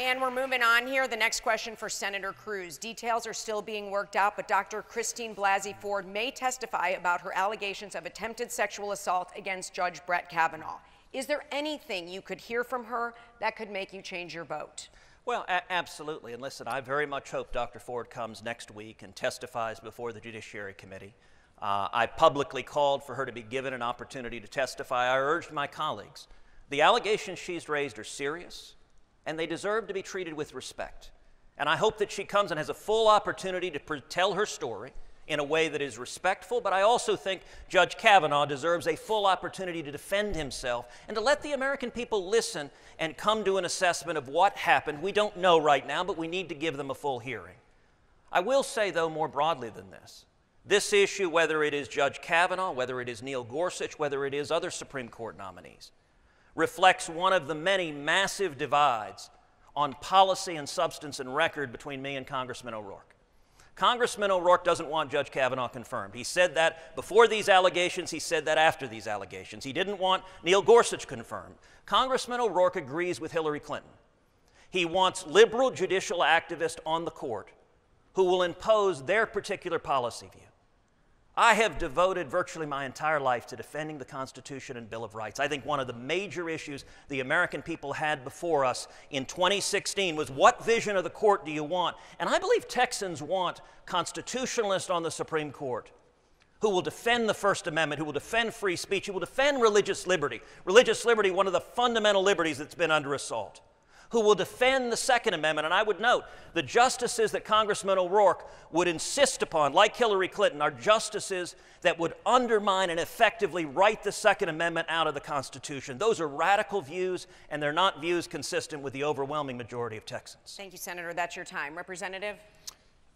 And we're moving on here. The next question for Senator Cruz. Details are still being worked out, but Dr. Christine Blasey Ford may testify about her allegations of attempted sexual assault against Judge Brett Kavanaugh. Is there anything you could hear from her that could make you change your vote? Well, absolutely. And listen, I very much hope Dr. Ford comes next week and testifies before the Judiciary Committee. I publicly called for her to be given an opportunity to testify. I urged my colleagues. The allegations she's raised are serious, and they deserve to be treated with respect. And I hope that she comes and has a full opportunity to tell her story in a way that is respectful, but I also think Judge Kavanaugh deserves a full opportunity to defend himself and to let the American people listen and come to an assessment of what happened. We don't know right now, but we need to give them a full hearing. I will say, though, more broadly than this issue, whether it is Judge Kavanaugh, whether it is Neil Gorsuch, whether it is other Supreme Court nominees, reflects one of the many massive divides on policy and substance and record between me and Congressman O'Rourke. Congressman O'Rourke doesn't want Judge Kavanaugh confirmed. He said that before these allegations. He said that after these allegations. He didn't want Neil Gorsuch confirmed. Congressman O'Rourke agrees with Hillary Clinton. He wants liberal judicial activists on the court who will impose their particular policy view. I have devoted virtually my entire life to defending the Constitution and Bill of Rights. I think one of the major issues the American people had before us in 2016 was, what vision of the court do you want? And I believe Texans want constitutionalists on the Supreme Court who will defend the First Amendment, who will defend free speech, who will defend religious liberty. Religious liberty, one of the fundamental liberties that's been under assault. Who will defend the Second Amendment. And I would note, the justices that Congressman O'Rourke would insist upon, like Hillary Clinton, are justices that would undermine and effectively write the Second Amendment out of the Constitution. Those are radical views, and they're not views consistent with the overwhelming majority of Texans. Thank you, Senator. That's your time. Representative?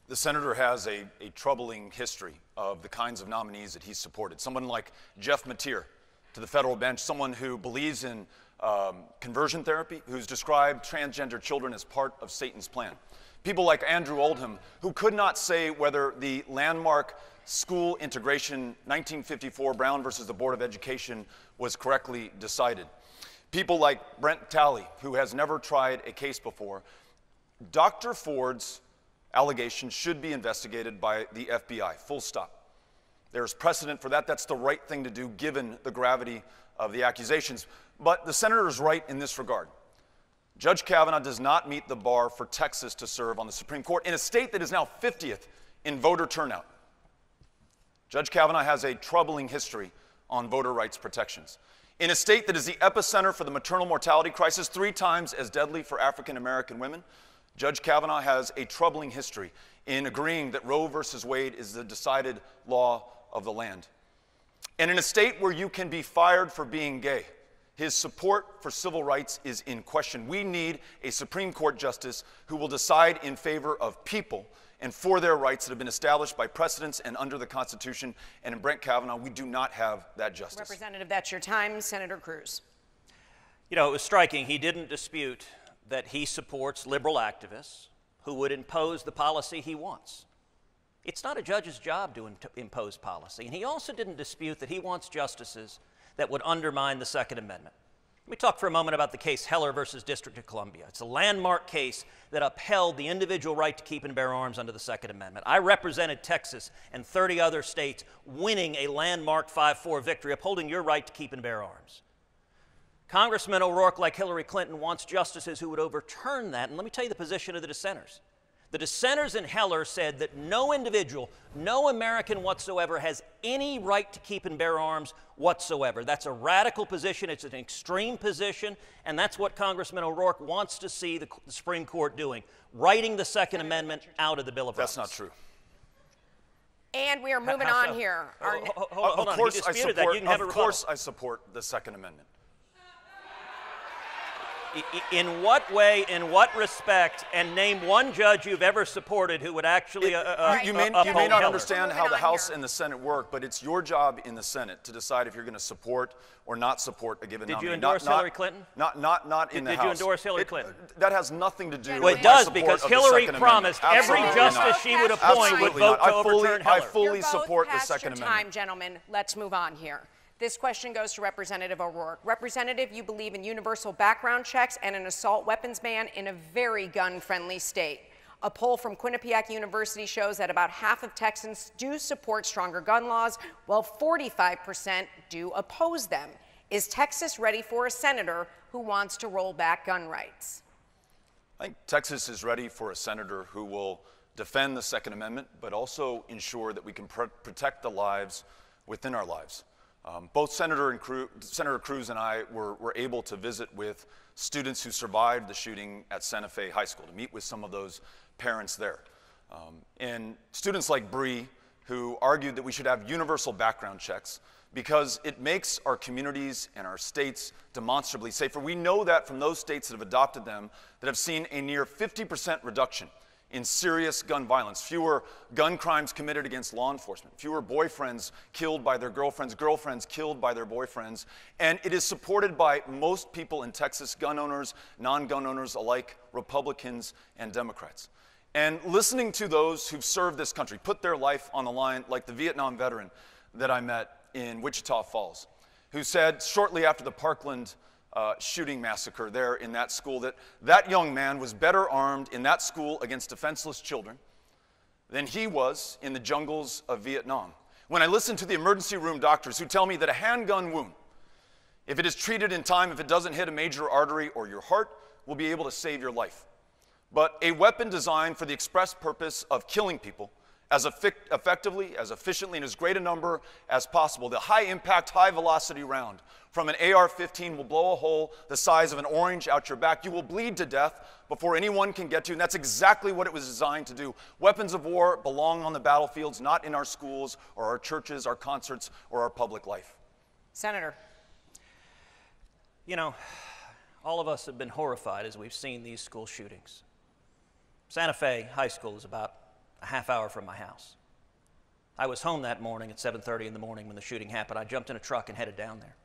The senator has a troubling history of the kinds of nominees that he's supported. Someone like Jeff Mateer to the federal bench, someone who believes in conversion therapy, who's described transgender children as part of Satan's plan. People like Andrew Oldham, who could not say whether the landmark school integration 1954 Brown versus the Board of Education was correctly decided. People like Brent Talley, who has never tried a case before. Dr. Ford's allegations should be investigated by the FBI, full stop. There's precedent for that. That's the right thing to do given the gravity of the accusations. But the senator is right in this regard. Judge Kavanaugh does not meet the bar for Texas to serve on the Supreme Court in a state that is now 50th in voter turnout. Judge Kavanaugh has a troubling history on voter rights protections. In a state that is the epicenter for the maternal mortality crisis, 3 times as deadly for African American women, Judge Kavanaugh has a troubling history in agreeing that Roe versus Wade is the decided law of the land. And in a state where you can be fired for being gay, his support for civil rights is in question. We need a Supreme Court justice who will decide in favor of people and for their rights that have been established by precedents and under the Constitution. And in Brett Kavanaugh, we do not have that justice. Representative, that's your time. Senator Cruz. You know, it was striking. He didn't dispute that he supports liberal activists who would impose the policy he wants. It's not a judge's job to impose policy. And he also didn't dispute that he wants justices that would undermine the Second Amendment. Let me talk for a moment about the case Heller versus District of Columbia. It's a landmark case that upheld the individual right to keep and bear arms under the Second Amendment. I represented Texas and 30 other states winning a landmark 5-4 victory, upholding your right to keep and bear arms. Congressman O'Rourke, like Hillary Clinton, wants justices who would overturn that. And let me tell you the position of the dissenters. The dissenters in Heller said that no individual, no American whatsoever has any right to keep and bear arms whatsoever. That's a radical position. It's an extreme position. And that's what Congressman O'Rourke wants to see the Supreme Court doing, writing the Second Amendment out of the Bill of Rights. That's not true. And we are moving on here. Hold on. He disputed that. You can have a rebuttal. Of course I support the Second Amendment. In what way, in what respect, and name one judge you've ever supported who would actually you may not understand how the House and the Senate work, but it's your job in the Senate to decide if you're going to support or not support a given nominee. Did you endorse Hillary Clinton? Not in the House. Did you endorse Hillary Clinton? That has nothing to do with Well, it my does, support because of the Hillary Second promised Amendment. every justice she would appoint would vote to overturn Heller. I fully support the Second Your vote has passed your time, gentlemen. Let's move on here. This question goes to Representative O'Rourke. Representative, you believe in universal background checks and an assault weapons ban in a very gun-friendly state. A poll from Quinnipiac University shows that about half of Texans do support stronger gun laws, while 45% do oppose them. Is Texas ready for a senator who wants to roll back gun rights? I think Texas is ready for a senator who will defend the Second Amendment, but also ensure that we can protect the lives within our lives. Both Senator Cruz and I were able to visit with students who survived the shooting at Santa Fe High School, to meet with some of those parents there. And students like Bree, who argued that we should have universal background checks because it makes our communities and our states demonstrably safer. We know that from those states that have adopted them that have seen a near 50% reduction in serious gun violence, fewer gun crimes committed against law enforcement, fewer boyfriends killed by their girlfriends, girlfriends killed by their boyfriends, and it is supported by most people in Texas, gun owners, non-gun owners alike, Republicans and Democrats. And listening to those who've served this country, put their life on the line, like the Vietnam veteran that I met in Wichita Falls, who said shortly after the Parkland shooting massacre there in that school that young man was better armed in that school against defenseless children than he was in the jungles of Vietnam. When I listen to the emergency room doctors who tell me that a handgun wound, if it is treated in time, if it doesn't hit a major artery or your heart, will be able to save your life. But a weapon designed for the express purpose of killing people as effectively, as efficiently, and as great a number as possible. The high-impact, high-velocity round from an AR-15 will blow a hole the size of an orange out your back. You will bleed to death before anyone can get to you, and that's exactly what it was designed to do. Weapons of war belong on the battlefields, not in our schools or our churches, our concerts, or our public life. Senator. You know, all of us have been horrified as we've seen these school shootings. Santa Fe High School is about a half hour from my house. I was home that morning at 7:30 in the morning when the shooting happened. I jumped in a truck and headed down there.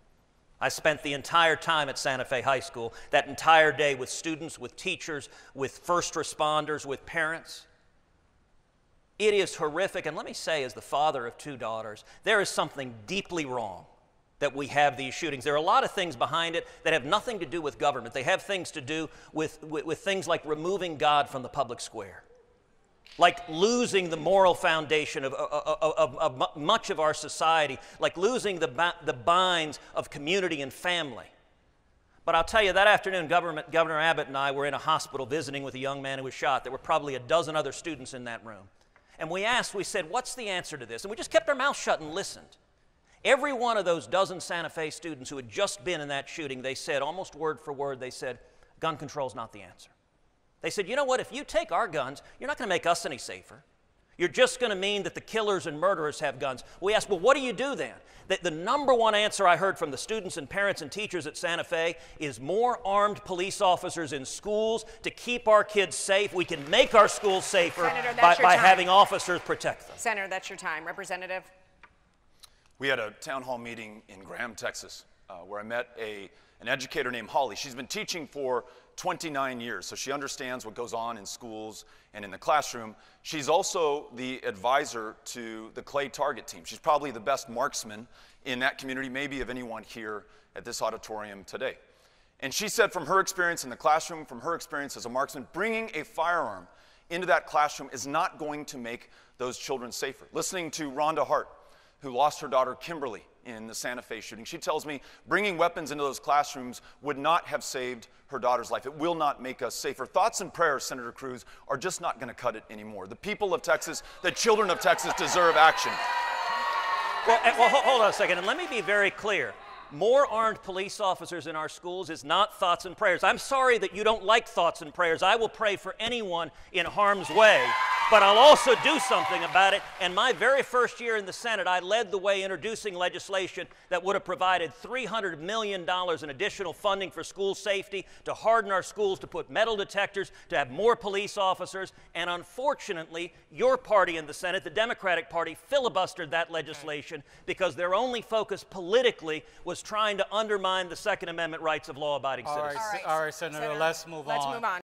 I spent the entire time at Santa Fe High School, that entire day with students, with teachers, with first responders, with parents. It is horrific, and let me say, as the father of two daughters, there is something deeply wrong that we have these shootings. There are a lot of things behind it that have nothing to do with government. They have things to do with things like removing God from the public square, like losing the moral foundation of much of our society, like losing the binds of community and family. But I'll tell you, that afternoon, Governor Abbott and I were in a hospital visiting with a young man who was shot. There were probably a dozen other students in that room. And we said, what's the answer to this? And we just kept our mouths shut and listened. Every one of those dozen Santa Fe students who had just been in that shooting, they said, almost word for word, they said, gun control is not the answer. They said, you know what, if you take our guns, you're not going to make us any safer. You're just going to mean that the killers and murderers have guns. We asked, well, what do you do then? The number one answer I heard from the students and parents and teachers at Santa Fe is more armed police officers in schools to keep our kids safe. We can make our schools safer by having officers protect them. Senator, that's your time. Representative. We had a town hall meeting in Graham, Texas, where I met an educator named Holly. She's been teaching for 29 years, so she understands what goes on in schools and in the classroom. She's also the advisor to the Clay Target team. She's probably the best marksman in that community, maybe of anyone here at this auditorium today. And she said from her experience in the classroom, from her experience as a marksman, bringing a firearm into that classroom is not going to make those children safer. Listening to Rhonda Hart, who lost her daughter Kimberly in the Santa Fe shooting, she tells me bringing weapons into those classrooms would not have saved her daughter's life. It will not make us safer. Thoughts and prayers, Senator Cruz, are just not going to cut it anymore. The people of Texas, the children of Texas deserve action. Well, hold on a second, and let me be very clear. More armed police officers in our schools is not thoughts and prayers. I'm sorry that you don't like thoughts and prayers. I will pray for anyone in harm's way, but I'll also do something about it. And my very first year in the Senate, I led the way introducing legislation that would have provided $300 million in additional funding for school safety, to harden our schools, to put metal detectors, to have more police officers. And unfortunately, your party in the Senate, the Democratic Party, filibustered that legislation because their only focus politically was trying to undermine the Second Amendment rights of law-abiding citizens. All right, Senator, let's move on. Let's move on.